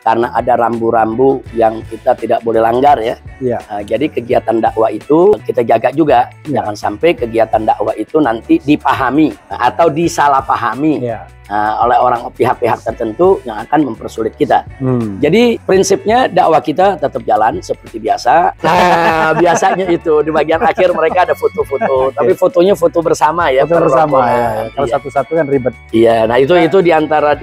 karena ada rambu-rambu yang kita tidak boleh langgar ya. Iya. Jadi kegiatan dakwah itu kita jaga juga, jangan sampai kegiatan dakwah itu nanti dipahami atau disalahpahami oleh orang pihak-pihak tertentu yang akan mempersulit kita. Jadi prinsipnya dakwah kita tetap jalan seperti biasa. Nah, biasanya itu di bagian akhir mereka ada foto-foto, tapi fotonya foto bersama ya. Foto bersama ya. Kalau satu-satu kan ribet. Iya, nah itu di antara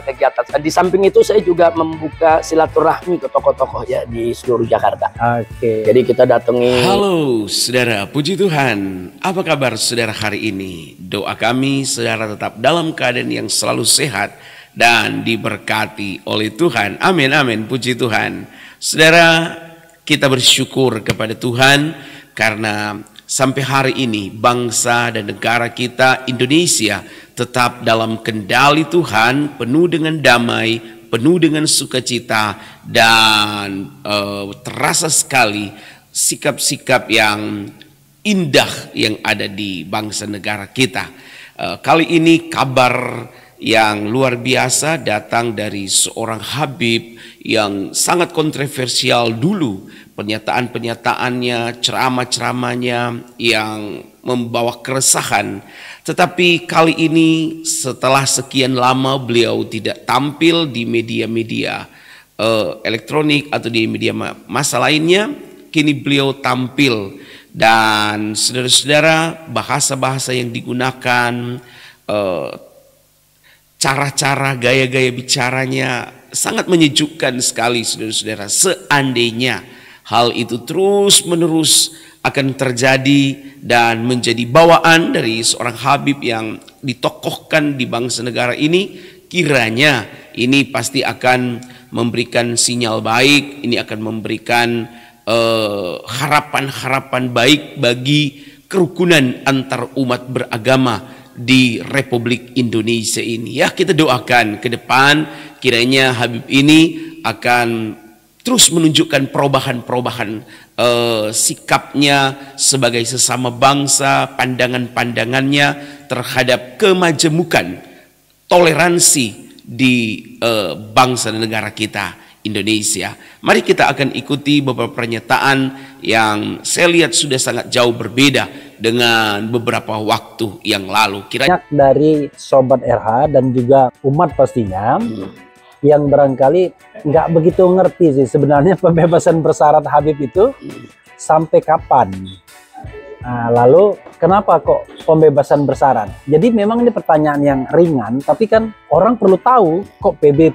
kegiatan. Di samping itu saya juga membuka silaturahmi ke tokoh-tokoh ya di seluruh Jakarta. Jadi kita datangi. Halo saudara, puji Tuhan. Apa kabar saudara hari ini? Doa kami saudara tetap dalam keadaan yang selalu sehat dan diberkati oleh Tuhan. Amin, amin, puji Tuhan. Saudara, kita bersyukur kepada Tuhan karena sampai hari ini bangsa dan negara kita Indonesia tetap dalam kendali Tuhan, penuh dengan damai, penuh dengan sukacita, dan terasa sekali sikap-sikap yang indah yang ada di bangsa negara kita. Kali ini kabar yang luar biasa datang dari seorang Habib yang sangat kontroversial dulu. Pernyataan-pernyataannya, ceramah-ceramahnya yang membawa keresahan. Tetapi kali ini setelah sekian lama beliau tidak tampil di media-media elektronik atau di media massa lainnya, kini beliau tampil. Dan saudara-saudara, bahasa-bahasa yang digunakan, cara-cara, gaya-gaya bicaranya sangat menyejukkan sekali saudara-saudara. Seandainya hal itu terus-menerus akan terjadi dan menjadi bawaan dari seorang Habib yang ditokohkan di bangsa negara ini, kiranya ini pasti akan memberikan sinyal baik, ini akan memberikan harapan-harapan baik bagi kerukunan antar umat beragama di Republik Indonesia ini. Ya, kita doakan ke depan kiranya Habib ini akan terus menunjukkan perubahan-perubahan sikapnya sebagai sesama bangsa, pandangan-pandangannya terhadap kemajemukan, toleransi di bangsa dan negara kita Indonesia. Mari kita akan ikuti beberapa pernyataan yang saya lihat sudah sangat jauh berbeda dengan beberapa waktu yang lalu. Banyak dari Sobat RH dan juga umat pastinya yang barangkali nggak begitu ngerti sih sebenarnya pembebasan bersyarat Habib itu sampai kapan. Nah, lalu kenapa kok pembebasan bersyarat? Jadi memang ini pertanyaan yang ringan, tapi kan orang perlu tahu kok PB.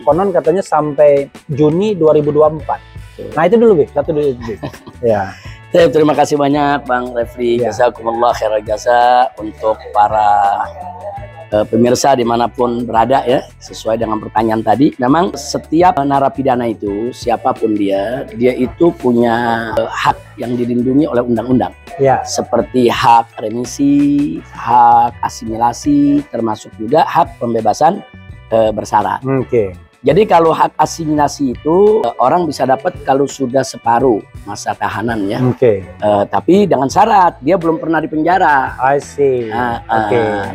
Konon katanya sampai Juni 2024. Nah itu dulu, satu dulu. Ya. Terima kasih banyak Bang Refli. Jazakumullah khairal jasa untuk para pemirsa dimanapun berada ya, sesuai dengan pertanyaan tadi. Memang setiap narapidana itu siapapun dia itu punya hak yang dilindungi oleh undang-undang seperti hak remisi, hak asimilasi, termasuk juga hak pembebasan bersyarat. Jadi kalau hak asimilasi itu orang bisa dapat kalau sudah separuh masa tahanan ya. Tapi dengan syarat dia belum pernah dipenjara. I see.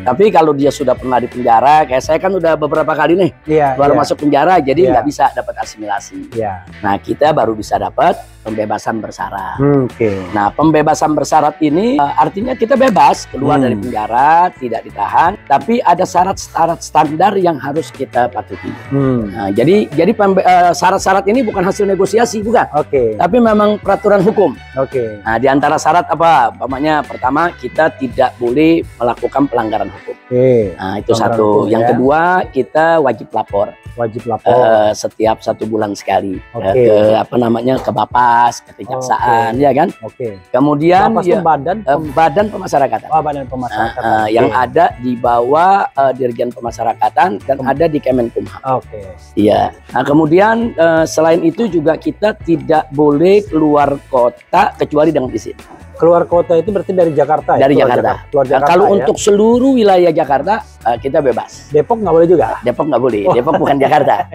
Tapi kalau dia sudah pernah dipenjara, kayak saya kan udah beberapa kali nih baru masuk penjara, jadi nggak bisa dapat asimilasi. Nah kita baru bisa dapat pembebasan bersyarat. Nah pembebasan bersyarat ini artinya kita bebas keluar dari penjara, tidak ditahan, tapi ada syarat-syarat standar yang harus kita patuhi. Nah, jadi syarat-syarat ini bukan hasil negosiasi, bukan. Tapi memang peraturan hukum. Nah, di antara syarat apa? Umpamanya pertama kita tidak boleh melakukan pelanggaran hukum. Nah, itu satu. Yang kedua kita wajib lapor. Setiap 1 bulan sekali ke Bapas, ke Kejaksaan, ya kan. Kemudian badan pemasyarakatan. Badan pemasyarakatan. Yang ada di bawah Dirjen Pemasyarakatan dan ada di Kemenkumham. Iya. Nah kemudian selain itu juga kita tidak boleh keluar kota kecuali dengan izin. Keluar kota itu berarti dari Jakarta ya? Dari Jakarta. Kalau untuk seluruh wilayah Jakarta kita bebas. Depok nggak boleh juga? Depok nggak boleh. Depok bukan Jakarta.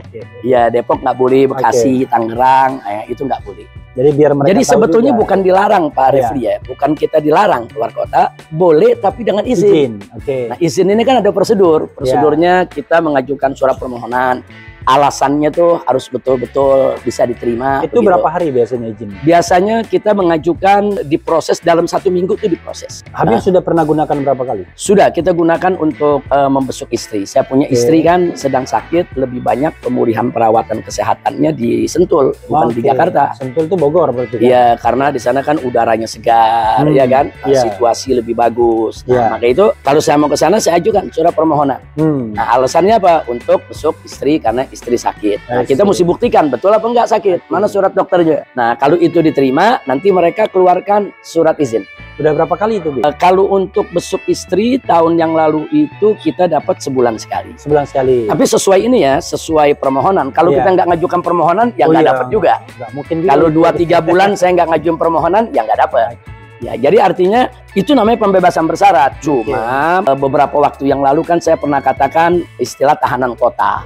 Iya, Depok nggak boleh. Bekasi, Tangerang, itu nggak boleh. Jadi biar mereka Jadi sebetulnya juga bukan dilarang Pak Refli ya, bukan kita dilarang keluar kota, boleh tapi dengan izin. Nah izin ini kan ada prosedur. Prosedurnya kita mengajukan surat permohonan alasannya tuh harus betul-betul bisa diterima. Itu begitu. Berapa hari biasanya izin? Biasanya kita mengajukan diproses dalam 1 minggu itu diproses. Habib sudah pernah gunakan berapa kali? Sudah, kita gunakan untuk membesuk istri. Saya punya istri kan sedang sakit, lebih banyak pemulihan perawatan kesehatannya di Sentul, bukan di Jakarta. Sentul itu Bogor berarti kan? Iya, karena di sana kan udaranya segar, ya kan, situasi lebih bagus. Nah, maka itu kalau saya mau ke sana saya ajukan surat permohonan. Nah, alasannya apa? Untuk besuk istri karena istri sakit. Nah, kita mesti buktikan betul apa enggak sakit. Mana surat dokternya? Nah, kalau itu diterima, nanti mereka keluarkan surat izin. Udah berapa kali itu, Bi? Kalau untuk besuk istri tahun yang lalu itu kita dapat sebulan sekali. Sebulan sekali. Tapi sesuai ini ya, sesuai permohonan. Kalau kita nggak ngajukan permohonan, ya nggak dapat juga. Mungkin. Kalau 2-3 bulan saya nggak ngajuin permohonan, ya nggak dapat. Ya, jadi artinya itu namanya pembebasan bersyarat. Cuma beberapa waktu yang lalu kan saya pernah katakan istilah tahanan kota.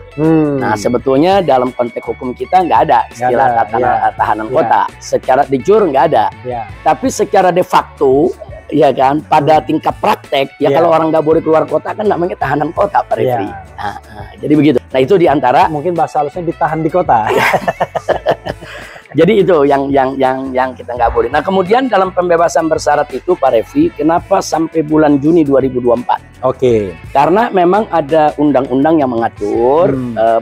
Nah, sebetulnya dalam konteks hukum kita nggak ada istilah tahanan kota. Secara de jure nggak ada. Tapi secara de facto, ya kan, pada tingkat praktek, ya kalau orang nggak boleh keluar kota kan namanya tahanan kota, Pak Refri. Jadi begitu. Nah, itu diantara mungkin bahasa halusnya ditahan di kota. Jadi itu yang kita nggak boleh. Nah, kemudian dalam pembebasan bersyarat itu, Pak Refri, kenapa sampai bulan Juni 2024? Karena memang ada undang-undang yang mengatur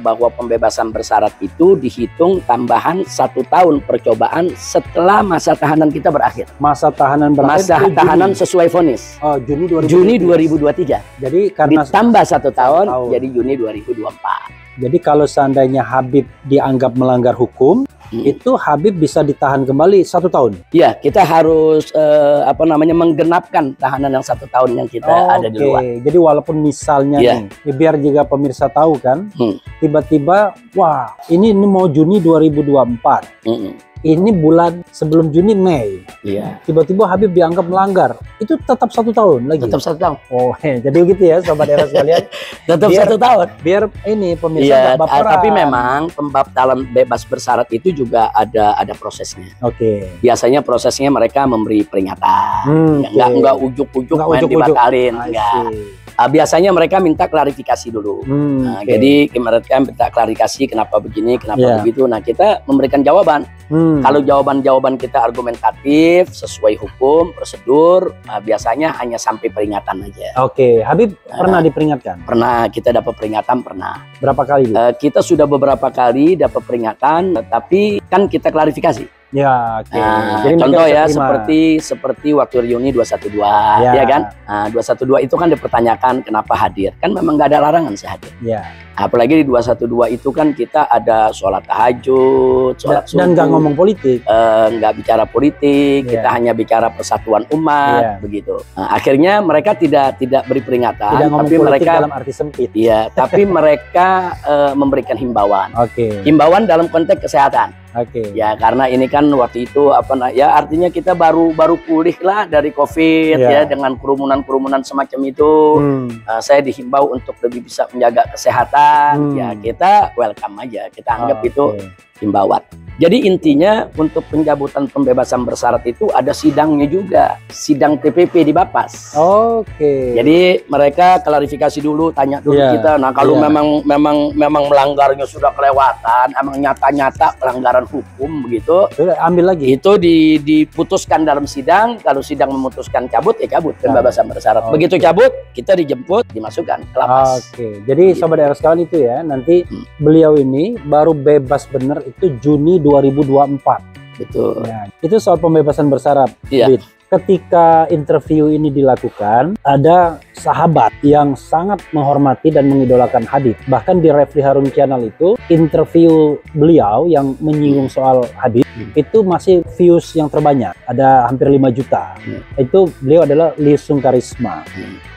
bahwa pembebasan bersyarat itu dihitung tambahan 1 tahun percobaan setelah masa tahanan kita berakhir. Masa tahanan berakhir. Masa tahanan sesuai vonis. Oh, Juni 2023. Jadi karena ditambah 1 tahun jadi Juni 2024. Jadi kalau seandainya Habib dianggap melanggar hukum, itu Habib bisa ditahan kembali 1 tahun. Iya, kita harus menggenapkan tahanan yang 1 tahun yang kita ada di luar. Jadi walaupun misalnya nih, biar juga pemirsa tahu kan, tiba-tiba, wah ini mau Juni 2024. Ini bulan sebelum Juni, Mei. Tiba-tiba Habib dianggap melanggar. Itu tetap 1 tahun lagi. Tetap 1 tahun. Oh, jadi begitu ya, Sobat Era sekalian. Tetap 1 tahun. Biar ini pemirsa nggak baperan. Tapi memang dalam bebas bersyarat itu juga ada prosesnya. Biasanya prosesnya mereka memberi peringatan. Nggak ujuk-ujuk main dibatalin. Biasanya mereka minta klarifikasi dulu. Jadi mereka minta klarifikasi kenapa begini, kenapa begitu. Nah, kita memberikan jawaban. Kalau jawaban-jawaban kita argumentatif, sesuai hukum, prosedur, biasanya hanya sampai peringatan aja. Habib pernah diperingatkan? Pernah, kita dapat peringatan pernah. Berapa kali? Kita sudah beberapa kali dapat peringatan, tapi kan kita klarifikasi. Jadi contoh ya seperti waktu reuni 212, ya kan? 212 itu kan dipertanyakan kenapa hadir. Kan memang nggak ada larangan saya hadir. Apalagi di 212 itu kan kita ada sholat tahajud, sholat subuh. Dan nggak ngomong politik. Nggak bicara politik, kita hanya bicara persatuan umat, begitu. Nah, akhirnya mereka tidak beri peringatan, tapi mereka dalam arti sempit. Tapi mereka memberikan himbauan. Himbauan dalam konteks kesehatan. Ya, karena ini kan waktu itu artinya kita baru pulih lah dari COVID ya, dengan kerumunan semacam itu. Saya dihimbau untuk lebih bisa menjaga kesehatan. Ya, kita welcome aja, kita anggap itu himbauan. Jadi intinya untuk pencabutan pembebasan bersyarat itu ada sidangnya juga, sidang TPP di Bapas. Jadi mereka klarifikasi dulu, tanya dulu kita. Nah, kalau memang melanggarnya sudah kelewatan, emang nyata-nyata pelanggaran hukum begitu, ambil lagi. Itu diputuskan dalam sidang. Kalau sidang memutuskan cabut, ya cabut pembebasan bersyarat. Begitu cabut, kita dijemput, dimasukkan ke lapas. Jadi Sobat Era sekalian itu ya, nanti beliau ini baru bebas benar itu Juni 2024. Betul. Itu soal pembebasan bersyarat. Ketika interview ini dilakukan, ada sahabat yang sangat menghormati dan mengidolakan Habib. Bahkan di Refli Harun Channel itu, interview beliau yang menyinggung soal Habib, itu masih views yang terbanyak. Ada hampir 5 juta. Itu beliau adalah Liusung Karisma.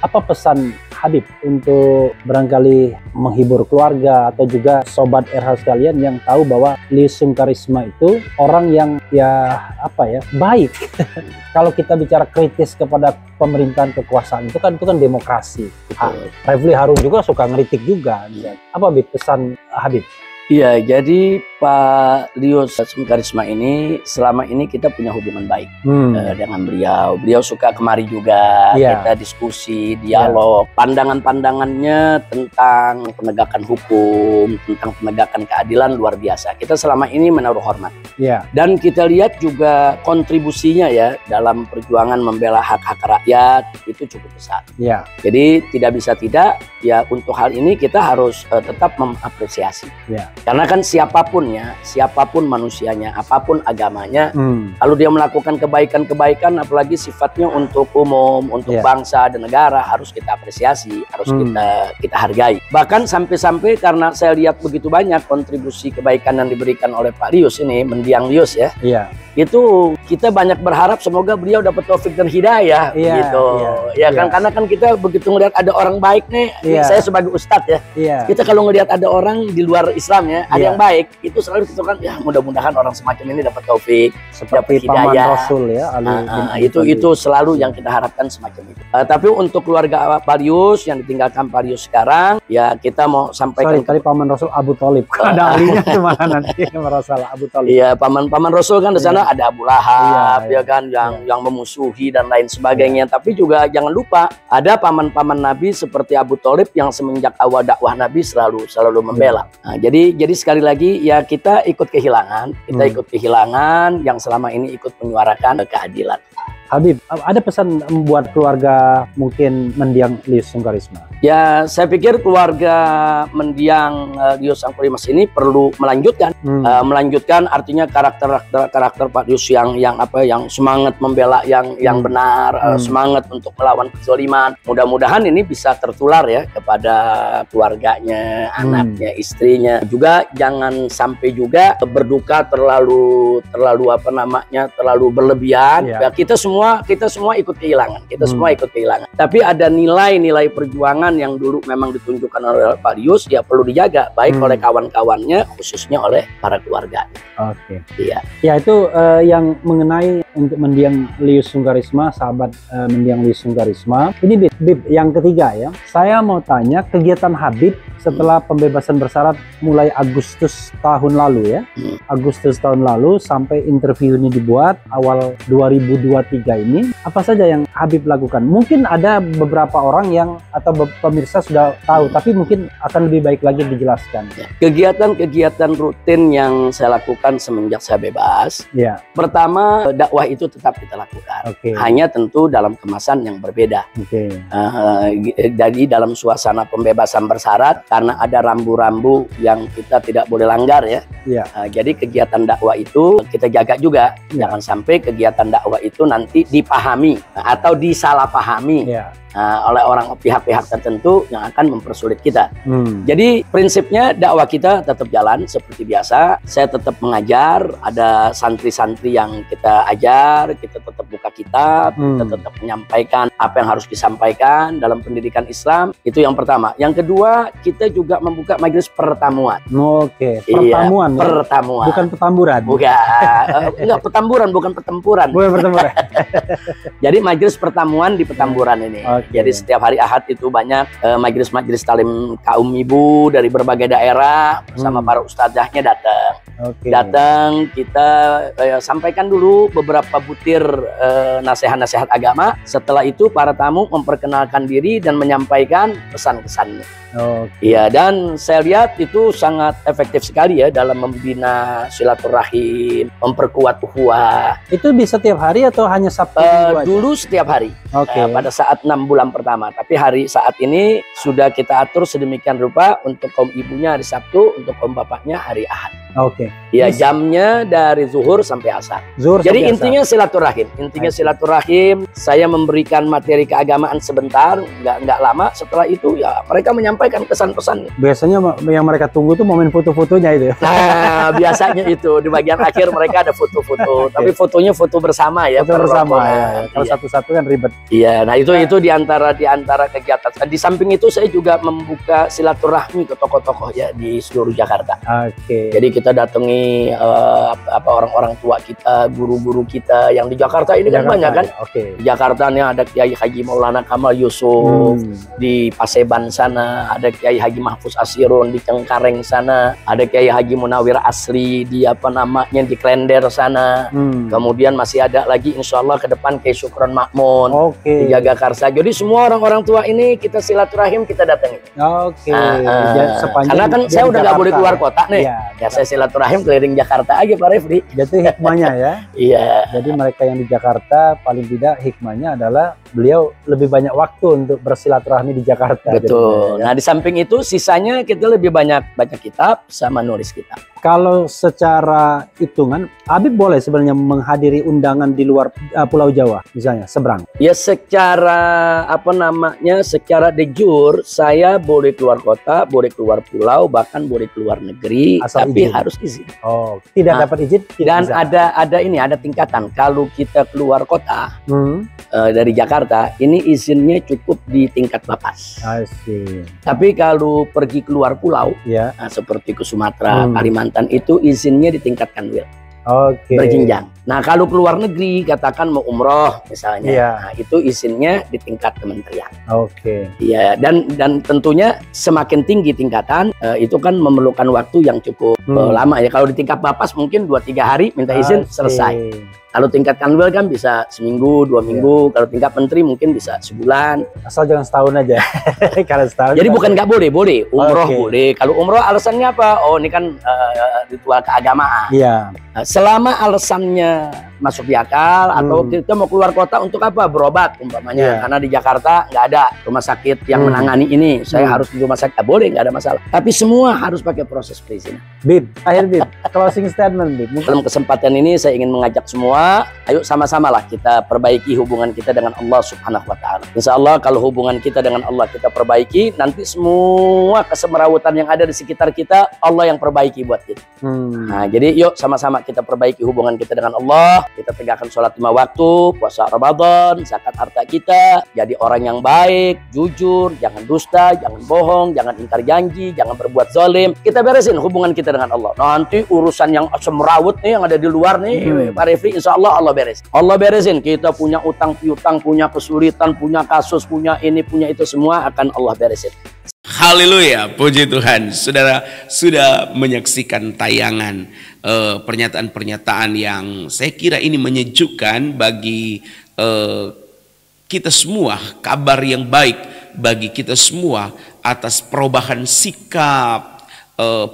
Apa pesan Habib untuk barangkali menghibur keluarga atau juga Sobat RH sekalian yang tahu bahwa Liusung Karisma itu orang yang baik. Kalau kita bicara kritis kepada pemerintahan kekuasaan itu kan demokrasi. Refli Harun juga suka ngeritik juga. Apa Habib pesan Habib? Iya, jadi Pak Lius Sungkarisma ini selama ini kita punya hubungan baik dengan beliau. Beliau suka kemari juga, kita diskusi, dialog, pandangan-pandangannya tentang penegakan hukum, tentang penegakan keadilan luar biasa. Kita selama ini menaruh hormat. Dan kita lihat juga kontribusinya ya dalam perjuangan membela hak-hak rakyat itu cukup besar. Jadi tidak bisa tidak ya, untuk hal ini kita harus tetap mengapresiasi. Karena kan siapapun ya, siapapun manusianya, apapun agamanya, kalau dia melakukan kebaikan-kebaikan, apalagi sifatnya untuk umum, untuk bangsa dan negara, harus kita apresiasi, harus kita hargai. Bahkan sampai-sampai karena saya lihat begitu banyak kontribusi kebaikan yang diberikan oleh Pak Lius ini, mendiang Lius ya. Itu kita banyak berharap semoga beliau dapat taufik dan hidayah gitu. Kan karena kan kita begitu ngelihat ada orang baik nih, saya sebagai ustadz ya. Kita kalau ngelihat ada orang di luar Islam ya, ada yang baik, itu selalu kita kan ya mudah-mudahan orang semacam ini dapat taufik, seperti dapat hidayah. Paman Rasul ya, itu selalu yang kita harapkan semacam itu. Tapi untuk keluarga Pak Lius yang ditinggalkan Pak Lius sekarang, ya kita mau sampaikan. Tadi Paman Rasul Abu Thalib. Ada alinya cuma nanti masalah Abu Thalib. Iya, Paman Rasul kan di sana ada Abu Lahab, ya kan, yang memusuhi dan lain sebagainya. Tapi juga jangan lupa ada paman-paman Nabi seperti Abu Thalib yang semenjak awal dakwah Nabi selalu membela. Nah, jadi sekali lagi ya kita ikut kehilangan, yang selama ini ikut menyuarakan keadilan. Habib, ada pesan buat keluarga mungkin mendiang Lius Sungkarisma? Ya, saya pikir keluarga mendiang Lius Sungkarisma ini perlu melanjutkan, melanjutkan artinya karakter Pak Lius yang semangat membela yang benar, semangat untuk melawan kezaliman. Mudah-mudahan ini bisa tertular ya kepada keluarganya, anaknya, istrinya. Juga jangan sampai juga berduka terlalu berlebihan. Ya, kita semua ikut kehilangan, Tapi ada nilai-nilai perjuangan yang dulu memang ditunjukkan oleh Pak Lius, ya perlu dijaga baik oleh kawan-kawannya, khususnya oleh para keluarganya. Ya itu yang mengenai untuk mendiang Lius Sungkarisma, sahabat mendiang Lius Sungkarisma. Ini Bib, yang ketiga ya. Saya mau tanya kegiatan Habib setelah pembebasan bersyarat mulai Agustus tahun lalu ya. Agustus tahun lalu sampai interview ini dibuat awal 2023 ini, apa saja yang Habib lakukan? Mungkin ada beberapa orang yang atau pemirsa sudah tahu, tapi mungkin akan lebih baik lagi dijelaskan. Kegiatan rutin yang saya lakukan semenjak saya bebas. Pertama, dakwah itu tetap kita lakukan. Hanya tentu dalam kemasan yang berbeda. Jadi dalam suasana pembebasan bersyarat, karena ada rambu-rambu yang kita tidak boleh langgar ya. Jadi kegiatan dakwah itu kita jaga juga. Jangan sampai kegiatan dakwah itu nanti dipahami atau disalahpahami oleh pihak-pihak tertentu yang akan mempersulit kita. Jadi prinsipnya dakwah kita tetap jalan seperti biasa. Saya tetap mengajar, ada santri-santri yang kita ajar, kita tetap buka kitab, kita tetap menyampaikan apa yang harus disampaikan dalam pendidikan Islam. Itu yang pertama. Yang kedua, kita juga membuka majelis pertemuan. Pertemuan. Pertemuan. Bukan petamburan. Enggak, petamburan, bukan pertempuran. Jadi majelis pertemuan di Petamburan ini. Jadi setiap hari Ahad itu banyak majelis-majelis talim kaum ibu dari berbagai daerah bersama para ustadzahnya datang. Datang, kita sampaikan dulu beberapa butir nasihat-nasihat agama. Setelah itu para tamu memperkenalkan diri dan menyampaikan pesan-pesannya. Dan saya lihat itu sangat efektif sekali ya dalam membina silaturahim, memperkuat ukhuwah. Itu bisa setiap hari atau hanya Sabtu? Dulu setiap hari. Pada saat 6 bulan pertama. Tapi saat ini sudah kita atur sedemikian rupa, untuk kaum ibunya hari Sabtu, untuk kaum bapaknya hari Ahad. Jamnya dari zuhur sampai asar. Jadi intinya silaturahim. Silaturahim. Saya memberikan materi keagamaan sebentar, nggak lama. Setelah itu ya mereka menyampaikan kesan-pesannya. Biasanya yang mereka tunggu tuh momen foto-fotonya itu. Nah, biasanya itu di bagian akhir mereka ada foto-foto. Tapi fotonya foto bersama ya. Foto bersama ya. Kalau satu-satu kan ribet. Nah itu di antara kegiatan. Di samping itu saya juga membuka silaturahmi ke tokoh-tokoh ya di seluruh Jakarta. Jadi kita datangi orang-orang tua kita, guru-guru kita yang di Jakarta ini kan banyak kan. Di Jakarta nih ada Kiai Haji Maulana Kamal Yusuf di Paseban sana, ada Kiai Haji Mahfuz Asirun di Cengkareng sana, ada Kiai Haji Munawir Asli di di Klender sana. Kemudian masih ada lagi insya Allah ke depan Kiai Syukron Makmun di Jagakarsa. Jadi semua orang-orang tua ini kita silaturahim, kita datangi. Karena kan saya udah nggak boleh keluar kota nih, ya saya silaturahim keliling Jakarta aja Pak Refli. Jadi hikmahnya ya. Iya. Jadi mereka yang di Jakarta paling tidak hikmahnya adalah beliau lebih banyak waktu untuk bersilaturahmi di Jakarta. Betul. Nah di samping itu sisanya kita lebih banyak baca kitab sama nulis kitab. Kalau secara hitungan, Habib boleh sebenarnya menghadiri undangan di luar Pulau Jawa, misalnya seberang. Ya secara secara de jure saya boleh keluar kota, boleh keluar pulau, bahkan boleh keluar negeri, asal tapi izin. harus izin. Tidak dapat izin. Dan ada tingkatan. Kalau kita keluar kota dari Jakarta, ini izinnya cukup di tingkat Bapas. Tapi kalau pergi keluar pulau, seperti ke Sumatera, Kalimantan, itu izinnya di tingkat Kanwil. Berjenjang. Nah kalau keluar negeri, katakan mau umroh misalnya, nah, itu izinnya di tingkat kementerian. Iya, dan tentunya semakin tinggi tingkatan, itu kan memerlukan waktu yang cukup lama ya. Kalau di tingkat Bapas mungkin 2-3 hari minta izin selesai. Kalau tingkat Kanwil kan bisa seminggu, 2 minggu. Kalau tingkat menteri mungkin bisa sebulan. Asal jangan setahun aja. Kalau setahun. Jadi bukan nggak boleh, boleh. Umroh boleh. Kalau umroh alasannya apa? Oh ini kan ritual keagamaan. Iya. Selama alasannya masuk di akal, atau kita mau keluar kota untuk apa? Berobat umpamanya. Karena di Jakarta nggak ada rumah sakit yang menangani ini. Saya harus di rumah sakit. Boleh, nggak ada masalah. Tapi semua harus pakai proses perizinan. Bib, Bib, closing statement Bib. Dalam kesempatan ini saya ingin mengajak semua, ayo sama-sama lah kita perbaiki hubungan kita dengan Allah Subhanahu wa Ta'ala. Insya Allah kalau hubungan kita dengan Allah kita perbaiki, nanti semua kesemrawutan yang ada di sekitar kita Allah yang perbaiki buat kita. Nah, jadi yuk sama-sama kita perbaiki hubungan kita dengan Allah. Kita tegakkan sholat 5 waktu, puasa Ramadan, zakat harta kita, jadi orang yang baik, jujur, jangan dusta, jangan bohong, jangan ingkar janji, jangan berbuat zalim. Kita beresin hubungan kita dengan Allah. Nanti urusan yang semrawut nih yang ada di luar nih, Pak Refli, insya Allah Allah beres. Allah beresin. Kita punya utang piutang, punya kesulitan, punya kasus, punya ini, punya itu, semua akan Allah beresin. Haleluya, puji Tuhan. Saudara sudah menyaksikan tayangan pernyataan-pernyataan yang saya kira ini menyejukkan bagi kita semua, kabar yang baik bagi kita semua atas perubahan sikap,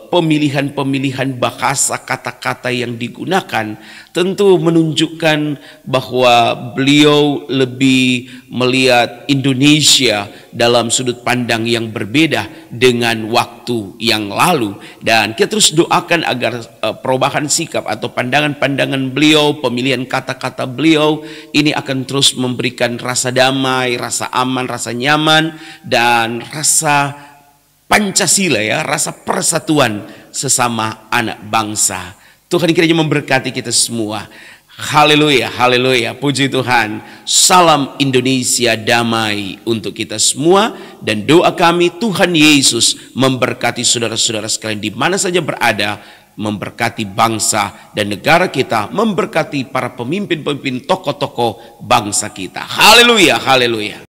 pemilihan-pemilihan bahasa kata-kata yang digunakan, tentu menunjukkan bahwa beliau lebih melihat Indonesia dalam sudut pandang yang berbeda dengan waktu yang lalu. Dan kita terus doakan agar perubahan sikap atau pandangan-pandangan beliau, pemilihan kata-kata beliau ini akan terus memberikan rasa damai, rasa aman, rasa nyaman, dan rasa Pancasila, ya, rasa persatuan sesama anak bangsa. Tuhan kiranya memberkati kita semua. Haleluya, haleluya, puji Tuhan. Salam Indonesia damai untuk kita semua. Dan doa kami Tuhan Yesus memberkati saudara-saudara sekalian di mana saja berada, memberkati bangsa dan negara kita, memberkati para pemimpin-pemimpin tokoh-tokoh bangsa kita. Haleluya, haleluya.